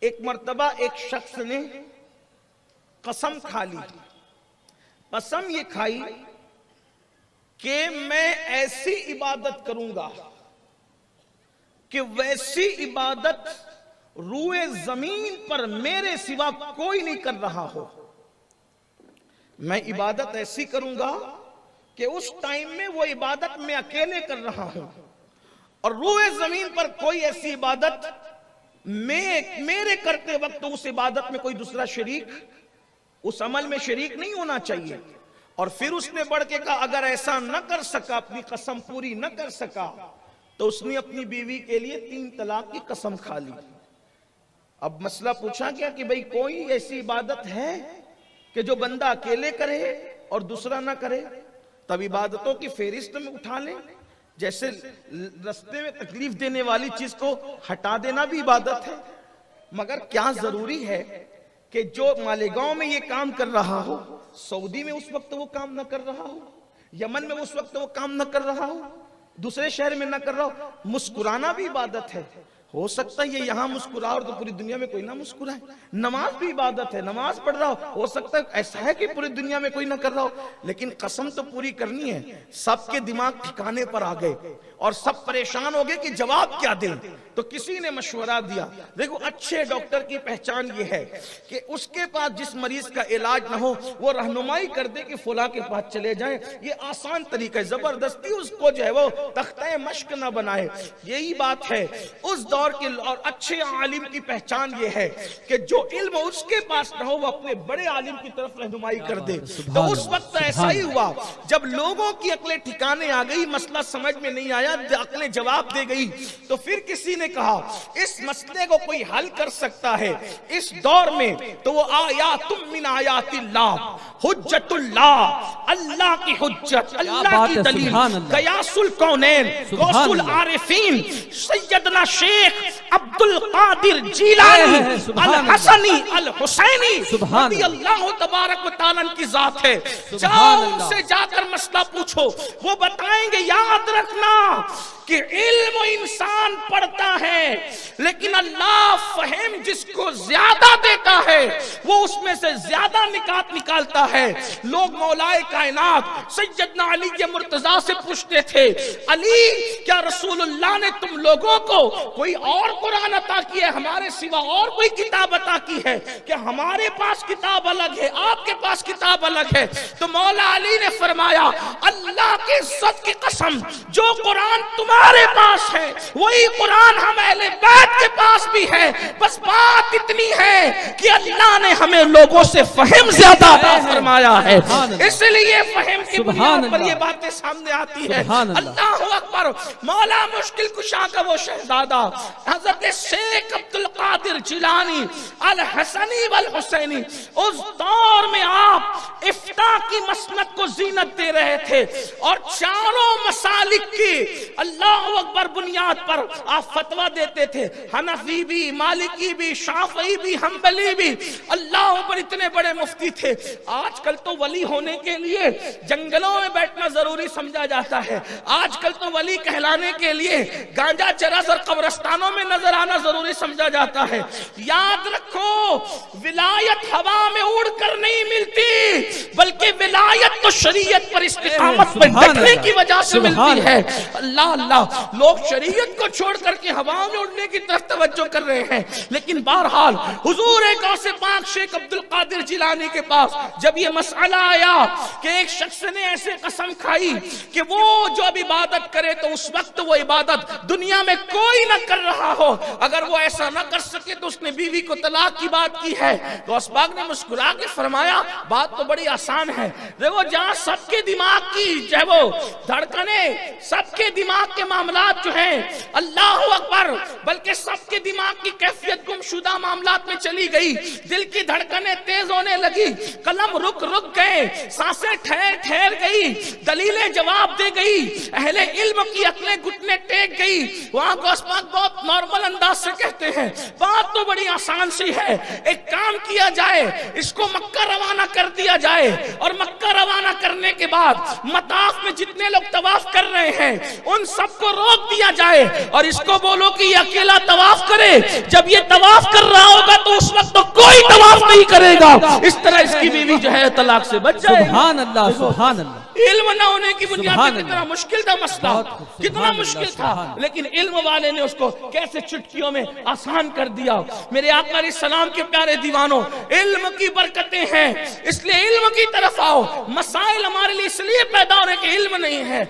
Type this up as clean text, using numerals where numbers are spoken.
ایک مرتبہ ایک شخص نے قسم کھا لی. قسم یہ کھائی کہ میں ایسی عبادت کروں گا کہ ویسی عبادت روئے زمین پر میرے سوا کوئی نہیں کر رہا ہو. میں عبادت ایسی کروں گا کہ اس ٹائم میں وہ عبادت میں اکیلے کر رہا ہوں اور روئے زمین پر کوئی ایسی عبادت میرے کرتے وقت اس عبادت میں کوئی دوسرا شریک اس عمل میں شریک نہیں ہونا چاہیے. اور پھر اس نے بڑھ کے کہا اگر ایسا نہ کر سکا, اپنی قسم پوری نہ کر سکا, تو اس نے اپنی بیوی کے لیے 3 طلاق کی قسم کھا لی. اب مسئلہ پوچھا گیا کہ بھئی کوئی ایسی عبادت ہے کہ جو بندہ اکیلے کرے اور دوسرا نہ کرے؟ تب عبادتوں کی فہرست میں اٹھا لیں. جیسے رستے میں تکلیف دینے والی چیز کو ہٹا دینا بھی عبادت ہے. مگر کیا ضروری ہے کہ جو مالیگاؤں میں یہ کام کر رہا ہو, سعودی میں اس وقت وہ کام نہ کر رہا ہو, یمن میں اس وقت وہ کام نہ کر رہا ہو, دوسرے شہر میں نہ کر رہا ہو؟ مسکرانا بھی عبادت ہے. ہو سکتا ہے یہ یہاں مسکرا اور تو پوری دنیا میں کوئی نہ مسکرائے. نماز بھی عبادت ہے, نماز پڑھ رہا ہو سکتا ہے ایسا ہے کہ پوری دنیا میں کوئی نہ کر رہا ہو, لیکن قسم تو پوری کرنی ہے. سب کے دماغ ٹھکانے پر آ گئے اور سب پریشان ہو گئے کہ جواب کیا دیں. تو کسی نے مشورہ دیا, دیکھو اچھے ڈاکٹر کی پہچان یہ ہے کہ اس کے پاس جس مریض کا علاج نہ ہو وہ رہنمائی کر دے کہ فلاں کے پاس چلے جائیں. یہ آسان طریقہ ہے, زبردستی اس کو جو ہے وہ تختہ مشق نہ بنائے. یہی بات ہے اس دور کے. اور اچھے عالم کی پہچان یہ ہے کہ جو علم اس کے پاس نہ ہو وہ اپنے بڑے عالم کی طرف رہنمائی کر دے. تو اس وقت ایسا ہی ہوا, جب لوگوں کی عقلیں ٹھکانے آ گئی, مسئلہ سمجھ میں نہیں آیا, عقلیں جواب دے گئی, تو پھر کسی نے کہا اس مسئلے کو کوئی حل کر سکتا ہے اس دور میں تو وہ آیات من آیات اللہ, حجت اللہ, اللہ کی حجت, اللہ کی دلیل, قیاس الکونین, غوث العارفین سیدنا شیخ عبد القادر جیلانی الحسنی الحسینی رضی اللہ تبارک و تعالیٰ کی ذات ہے. جاؤ ان سے جا کر مسئلہ پوچھو, وہ بتائیں گے یاد رکھنا کہ علم انسان پڑھتا ہے لیکن اللہ فہم جس کو زیادہ دیتا ہے وہ اس میں سے زیادہ نکات نکالتا ہے. لوگ مولائے کائنات سیدنا علی مرتضیٰ سے پوچھتے تھے, علی کیا رسول اللہ نے تم لوگوں کو کوئی اور قرآن عطا کیا ہے, ہمارے سوا اور کوئی کتاب عطا کی ہے کہ ہمارے پاس کتاب الگ ہے, آپ کے پاس کتاب الگ ہے؟ تو مولا علی نے فرمایا اللہ کی عزت کی قسم, جو قرآن تمہارے پاس ہے وہی قرآن ہم اہل بیت کے پاس بھی ہے, بس بات اتنی ہے کہ اللہ نے ہمیں لوگوں سے فہم زیادہ عطا فرمایا ہے, اس لیے فہم کی بنیاد پر یہ باتیں سامنے آتی ہے. اللہ اکبر. مولا مشکل کشا کا وہ شہزادہ حضرت شیخ عبد القادر جیلانی الحسنی والحسینی, اس دور میں آپ افتاء کی مسند کو زینت دے رہے تھے اور چاروں مسالک کی اللہ اکبر بنیاد پر آپ فتویٰ دیتے تھے, حنفی بھی, مالکی بھی, شافعی بھی, حنبلی بھی. اللہ اکبر, اتنے بڑے مفتی تھے. آج کل تو ولی ہونے کے لیے جنگلوں میں بیٹھنا ضروری سمجھا جاتا ہے, آج کل تو ولی کہلانے کے لیے گانجا چرس اور قبرستانوں میں نظر آنا ضروری سمجھا جاتا ہے. یاد رکھو ولایت ہوا میں اڑ کر نہیں ملتی بلکہ ولایت تو شریعت پر استقامت پر ڈٹنے کی وجہ سے ملتی ہے. اللہ اللہ, لوگ شریعت کو چھوڑ کر کے ہوا میں اڑنے کی طرف توجہ کر رہے ہیں, لیکن بہرحال حضور غوث پاک شیخ عبد القادر جیلانی کے پاس جب یہ مسئلہ آیا کہ ایک شخص نے ایسے قسم کھائی کہ وہ جو اب عبادت کرے تو اس وقت وہ عبادت دنیا میں کوئی نہ کر رہا ہو, اگر وہ ایسا نہ کر سکے تو اس نے بیوی کو طلاق کی بات کی ہے. غوث پاک نے مسکرا کے فرمایا بات تو بڑی آسان ہے, دیکھو جہاں سب کے دماغ کی جو ہے وہ دھڑکنے, سب کے دماغ کے معاملات جو ہیں اللہ اکبر, بلکہ سب کے دماغ کی کیفیت گمشدہ معاملات میں چلی گئی, دل کی دھڑکنیں تیز ہونے لگی, قلم رک گئے, سانسیں ٹھہر گئی, دلیلیں جواب دے گئی, اہل علم کی عقلیں گھٹنے ٹیک گئی. وہاں غوث پاک بہت بہت نارمل انداز سے کہتے ہیں بات تو بڑی آسان سی ہے، ایک کام کیا جائے، اس کو مکہ روانہ کر دیا جائے، اور مکہ روانہ کرنے کے بعد مطاف میں جتنے لوگ طواف کر رہے ہیں ان سب کو روک دیا جائے، اور اس کو بولو کہ یہ اکیلا طواف کرے، جب یہ طواف کر رہا ہوگا تو اس وقت تو کوئی طواف نہیں کرے گا، اس طرح اس کی بیوی جو ہے طلاق سے بچ جائے۔ سبحان اللہ، سبحان اللہ۔ علم نہ ہونے کی بنیاد پر کتنا مشکل تھا مسئلہ، کتنا مشکل تھا، لیکن علم والے نے اس کو کیسے چٹکیوں میں آسان کر دیا۔ میرے آقا علیہ السلام کے پیارے دیوانوں، علم کی برکتیں ہیں، اس لیے علم کی طرف آؤ۔ مسائل ہمارے لیے اس لیے پیدا ہو رہے کہ علم نہیں ہے،